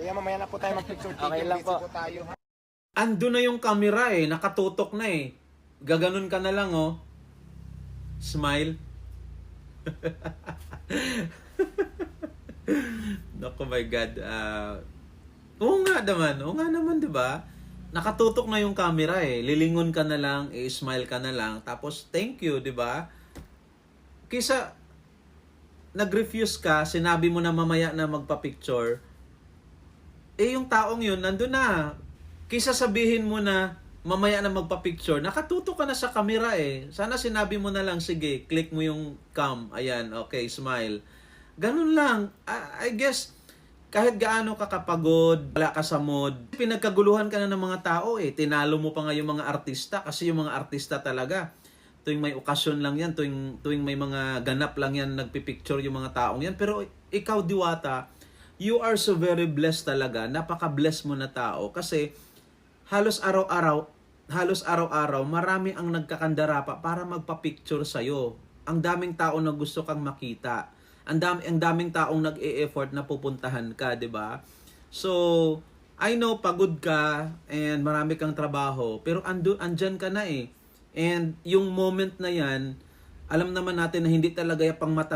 Kuya, mamaya na po tayo mag-picture. Okay lang po. Tayo, ha? Ando na yung camera eh, nakatutok na eh. Gaganon ka na lang oh. Smile. Naku, my God. Oo nga naman, 'di ba? Nakatutok na yung camera eh. Lilingon ka na lang, i-smile ka na lang, tapos thank you, 'di ba? Kisa nag-refuse ka, sinabi mo na mamaya na magpa-picture, eh yung taong yun nandun na. Kisa sabihin mo na mamaya na magpa-picture, nakatutok ka na sa camera eh. Sana sinabi mo na lang, sige, click mo yung cam. Ayan, okay, smile. Ganun lang. I guess, kahit gaano ka kapagod, wala ka sa mood, pinagkaguluhan ka na ng mga tao eh. Tinalo mo pa nga yung mga artista kasi yung mga artista talaga, tuwing may okasyon lang yan, tuwing may mga ganap lang yan, nagpipicture yung mga taong yan. Pero ikaw, Diwata, you are so very blessed talaga. Napaka-blessed mo na tao kasi halos araw-araw, marami ang nagkakandara pa para magpa-picture sa'yo. Ang daming tao na gusto kang makita. Ang daming taong nag-e-effort na pupuntahan ka, 'di ba? So, I know pagod ka and marami kang trabaho, pero andyan ka na eh. And yung moment na 'yan, alam naman natin na hindi talaga yung pang mata